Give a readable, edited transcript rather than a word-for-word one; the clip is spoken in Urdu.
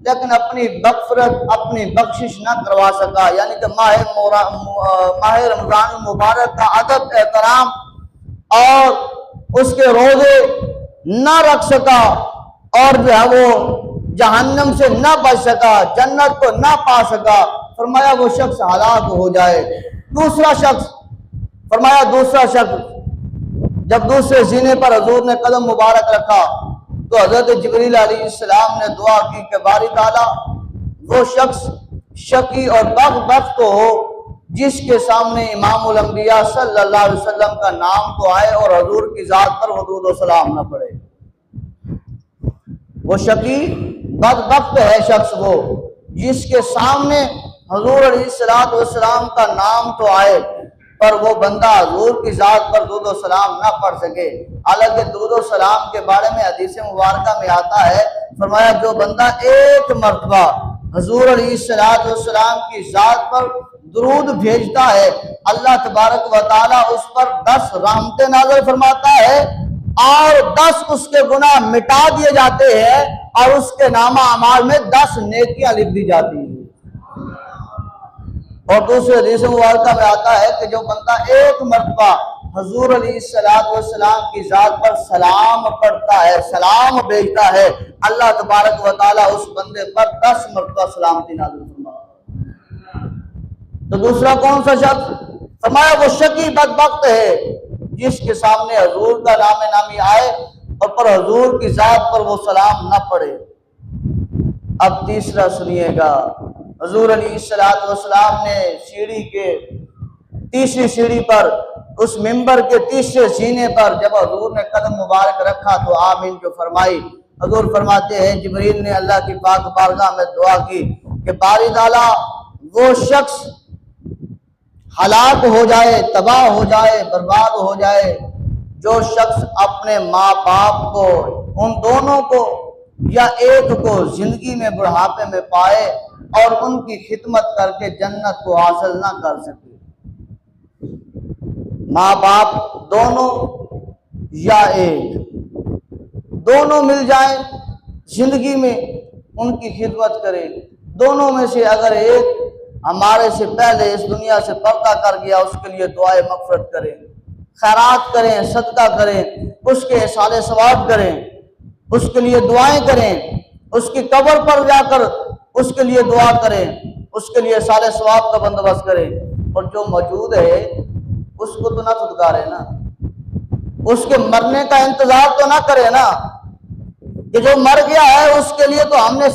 لیکن اپنی مغفرت اپنی بخشش نہ کروا سکا، یعنی کہ ماہ رمضان المبارک کا ادب احترام اور اس کے روزے نہ رکھ سکا، اور جو ہے وہ جہنم سے نہ بچ سکا، جنت کو نہ پا سکا، فرمایا وہ شخص ہلاک ہو جائے۔ دوسرا شخص جب دوسرے سینے پر حضور نے قدم مبارک رکھا تو حضرت جبریل علیہ السلام نے دعا کی کہ باری تعالیٰ وہ شخص شقی اور بدبخت ہو جس کے سامنے امام الانبیاء صلی اللہ علیہ وسلم کا نام تو آئے اور حضور کی ذات پر درود و سلام نہ پڑے۔ وہ شقی بدبخت ہے شخص وہ جس کے سامنے حضور علیہ السلام کا نام تو آئے پر وہ بندہ حضور کی ذات پر درود و سلام نہ پڑھ سکے۔ حالانکہ درود و سلام کے بارے میں حدیث مبارکہ میں آتا ہے، فرمایا جو بندہ ایک مرتبہ حضور علیہ السلام کی ذات پر درود بھیجتا ہے، اللہ تبارک و تعالیٰ اس پر 10 رحمتیں نازل فرماتا ہے اور 10 اس کے گناہ مٹا دیے جاتے ہیں اور اس کے نامہ اعمال میں 10 نیکیاں لکھ دی جاتی ہیں۔ اور دوسرے حدیث مبارکہ میں آتا ہے کہ جو بندہ ایک مرتبہ حضور علیہ السلام کی ذات پر سلام پڑھتا ہے، سلام بھیجتا ہے، اللہ تبارک و تعالیٰ اس بندے پر 10 مرتبہ سلامتی نازل فرماتا ہے۔ تو دوسرا کون سا شخص؟ فرمایا وہ شقی بدبخت ہے جس کے سامنے حضور کا نام نامی آئے اور پر حضور کی ذات پر وہ سلام نہ پڑھے۔ اب تیسرا سنیے گا، حضور علیہ السلام نے سیڑھی کے تیسری سیڑھی پر اس منبر کے تیسرے سینے پر جب حضور نے قدم مبارک رکھا تو آمین جو فرمائی۔ حضور فرماتے ہیں جبریل نے اللہ کی پاک بارگاہ میں دعا کی کہ باری تعالیٰ وہ شخص ہلاک ہو جائے، تباہ ہو جائے، برباد ہو جائے جو شخص اپنے ماں باپ کو، ان دونوں کو یا ایک کو زندگی میں بڑھاپے میں پائے اور ان کی خدمت کر کے جنت کو حاصل نہ کر سکے۔ ماں باپ دونوں یا ایک، دونوں مل جائیں زندگی میں، ان کی خدمت کریں۔ دونوں میں سے اگر ایک ہمارے سے پہلے اس دنیا سے پردہ کر گیا، اس کے لیے دعائے مغفرت کریں، خیرات کریں، صدقہ کریں، اس کے احسان ثواب کریں، اس کے لیے دعائیں کریں، اس کی قبر پر جا کر اس کے لیے دعا کریں، اس کے لیے سال ثواب کا بندوبست کریں، اور جو موجود ہے اس کو تو نہ دھتکارے نا، اس کے مرنے کا انتظار تو نہ کرے نا، کہ جو مر گیا ہے اس کے لیے تو ہم نے